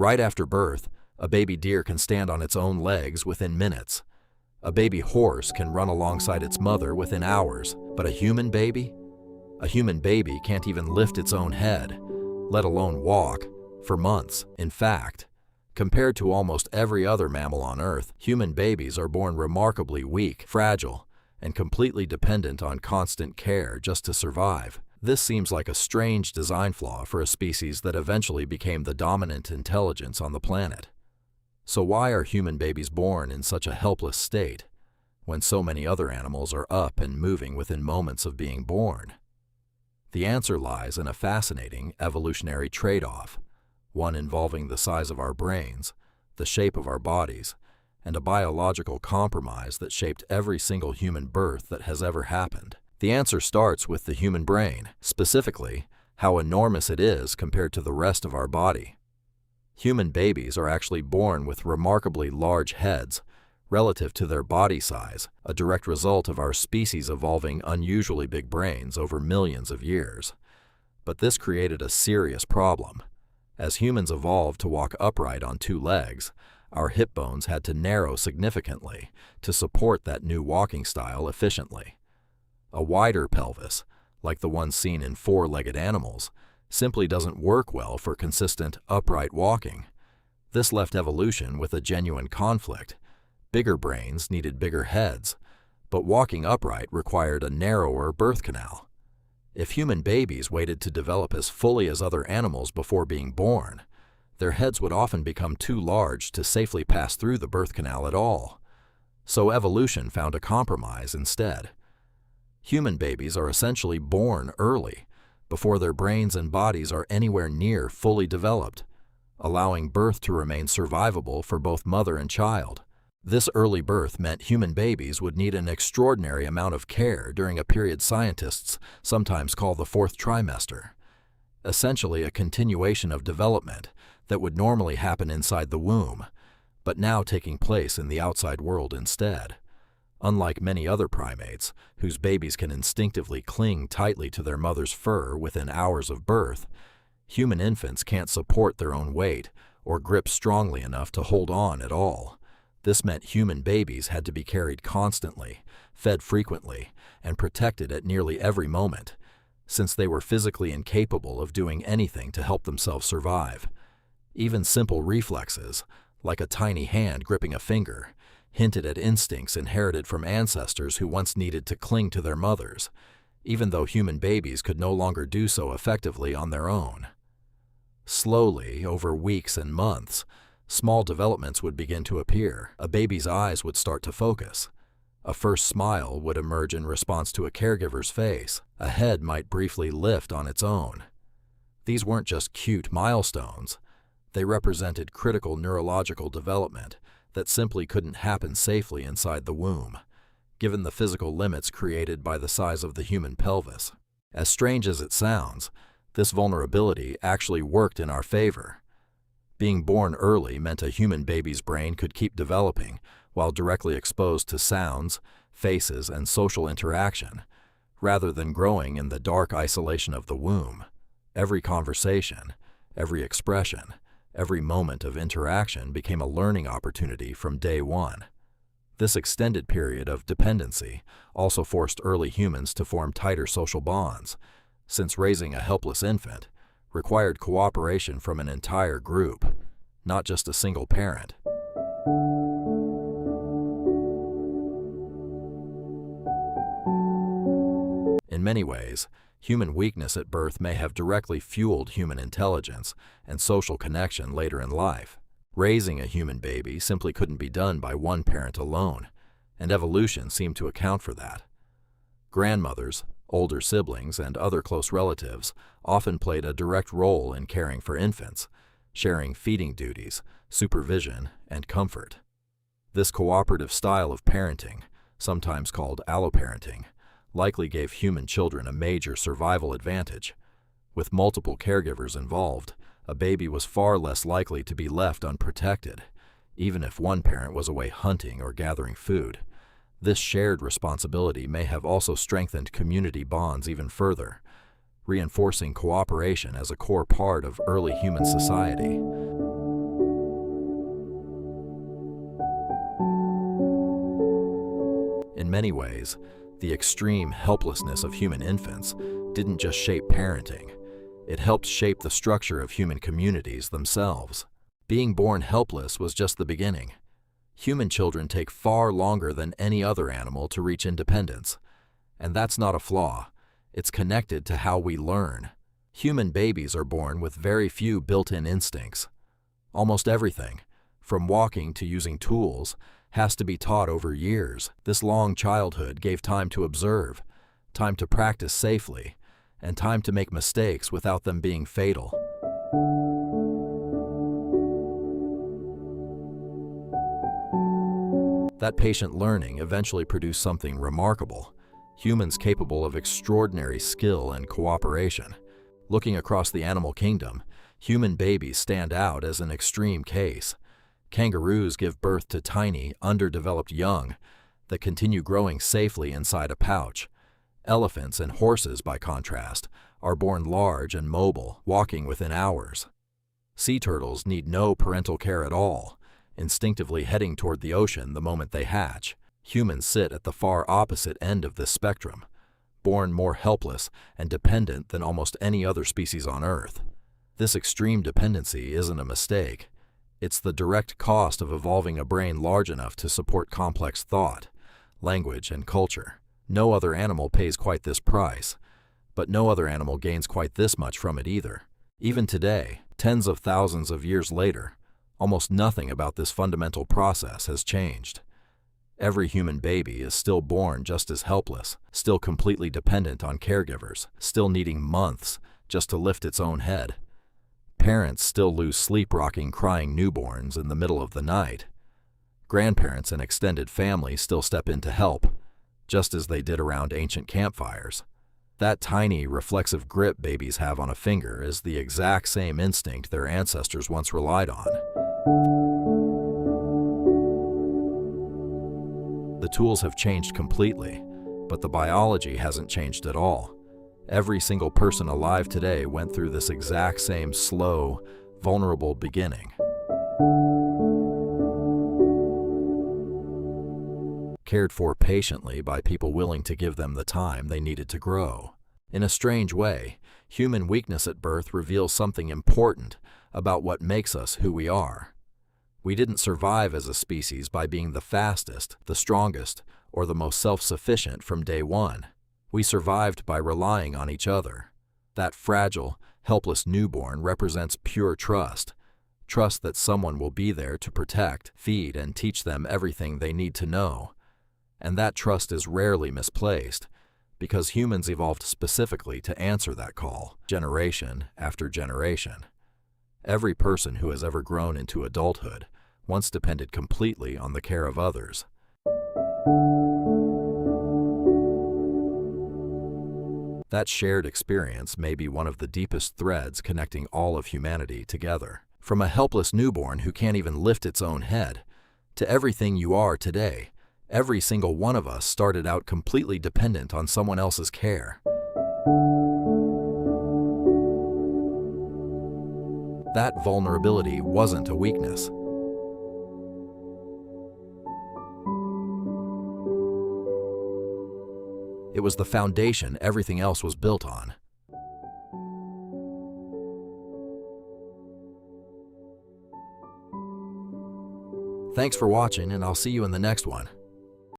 Right after birth, a baby deer can stand on its own legs within minutes. A baby horse can run alongside its mother within hours, but a human baby? A human baby can't even lift its own head, let alone walk, for months. In fact, compared to almost every other mammal on Earth, human babies are born remarkably weak, fragile, and completely dependent on constant care just to survive. This seems like a strange design flaw for a species that eventually became the dominant intelligence on the planet. So why are human babies born in such a helpless state, when so many other animals are up and moving within moments of being born? The answer lies in a fascinating evolutionary trade-off, one involving the size of our brains, the shape of our bodies, and a biological compromise that shaped every single human birth that has ever happened. The answer starts with the human brain, specifically, how enormous it is compared to the rest of our body. Human babies are actually born with remarkably large heads relative to their body size, a direct result of our species evolving unusually big brains over millions of years. But this created a serious problem. As humans evolved to walk upright on two legs, our hip bones had to narrow significantly to support that new walking style efficiently. A wider pelvis, like the one seen in four-legged animals, simply doesn't work well for consistent, upright walking. This left evolution with a genuine conflict. Bigger brains needed bigger heads, but walking upright required a narrower birth canal. If human babies waited to develop as fully as other animals before being born, their heads would often become too large to safely pass through the birth canal at all. So evolution found a compromise instead. Human babies are essentially born early, before their brains and bodies are anywhere near fully developed, allowing birth to remain survivable for both mother and child. This early birth meant human babies would need an extraordinary amount of care during a period scientists sometimes call the fourth trimester, essentially a continuation of development that would normally happen inside the womb, but now taking place in the outside world instead. Unlike many other primates, whose babies can instinctively cling tightly to their mother's fur within hours of birth, human infants can't support their own weight or grip strongly enough to hold on at all. This meant human babies had to be carried constantly, fed frequently, and protected at nearly every moment, since they were physically incapable of doing anything to help themselves survive. Even simple reflexes, like a tiny hand gripping a finger, hinted at instincts inherited from ancestors who once needed to cling to their mothers, even though human babies could no longer do so effectively on their own. Slowly, over weeks and months, small developments would begin to appear. A baby's eyes would start to focus. A first smile would emerge in response to a caregiver's face. A head might briefly lift on its own. These weren't just cute milestones. They represented critical neurological development that simply couldn't happen safely inside the womb, given the physical limits created by the size of the human pelvis. As strange as it sounds, this vulnerability actually worked in our favor. Being born early meant a human baby's brain could keep developing while directly exposed to sounds, faces, and social interaction, rather than growing in the dark isolation of the womb. Every conversation, every expression, every moment of interaction became a learning opportunity from day one. This extended period of dependency also forced early humans to form tighter social bonds, since raising a helpless infant required cooperation from an entire group, not just a single parent. In many ways, human weakness at birth may have directly fueled human intelligence and social connection later in life. Raising a human baby simply couldn't be done by one parent alone, and evolution seemed to account for that. Grandmothers, older siblings, and other close relatives often played a direct role in caring for infants, sharing feeding duties, supervision, and comfort. This cooperative style of parenting, sometimes called alloparenting, likely gave human children a major survival advantage. With multiple caregivers involved, a baby was far less likely to be left unprotected, even if one parent was away hunting or gathering food. This shared responsibility may have also strengthened community bonds even further, reinforcing cooperation as a core part of early human society. in many ways, the extreme helplessness of human infants didn't just shape parenting. It helped shape the structure of human communities themselves. Being born helpless was just the beginning. Human children take far longer than any other animal to reach independence. And that's not a flaw. It's connected to how we learn. Human babies are born with very few built-in instincts. Almost everything, from walking to using tools, has to be taught over years. This long childhood gave time to observe, time to practice safely, and time to make mistakes without them being fatal. That patient learning eventually produced something remarkable, humans capable of extraordinary skill and cooperation. Looking across the animal kingdom, human babies stand out as an extreme case. Kangaroos give birth to tiny, underdeveloped young that continue growing safely inside a pouch. Elephants and horses, by contrast, are born large and mobile, walking within hours. Sea turtles need no parental care at all, instinctively heading toward the ocean the moment they hatch. Humans sit at the far opposite end of this spectrum, born more helpless and dependent than almost any other species on Earth. This extreme dependency isn't a mistake. It's the direct cost of evolving a brain large enough to support complex thought, language, and culture. No other animal pays quite this price, but no other animal gains quite this much from it either. Even today, tens of thousands of years later, almost nothing about this fundamental process has changed. Every human baby is still born just as helpless, still completely dependent on caregivers, still needing months just to lift its own head. Parents still lose sleep rocking crying newborns in the middle of the night. Grandparents and extended family still step in to help, just as they did around ancient campfires. That tiny, reflexive grip babies have on a finger is the exact same instinct their ancestors once relied on. The tools have changed completely, but the biology hasn't changed at all. Every single person alive today went through this exact same slow, vulnerable beginning. Cared for patiently by people willing to give them the time they needed to grow. In a strange way, human weakness at birth reveals something important about what makes us who we are. We didn't survive as a species by being the fastest, the strongest, or the most self-sufficient from day one. We survived by relying on each other. That fragile, helpless newborn represents pure trust. Trust that someone will be there to protect, feed, and teach them everything they need to know. And that trust is rarely misplaced, because humans evolved specifically to answer that call, generation after generation. Every person who has ever grown into adulthood once depended completely on the care of others. That shared experience may be one of the deepest threads connecting all of humanity together. From a helpless newborn who can't even lift its own head, to everything you are today, every single one of us started out completely dependent on someone else's care. That vulnerability wasn't a weakness. It was the foundation everything else was built on. Thanks for watching, and I'll see you in the next one.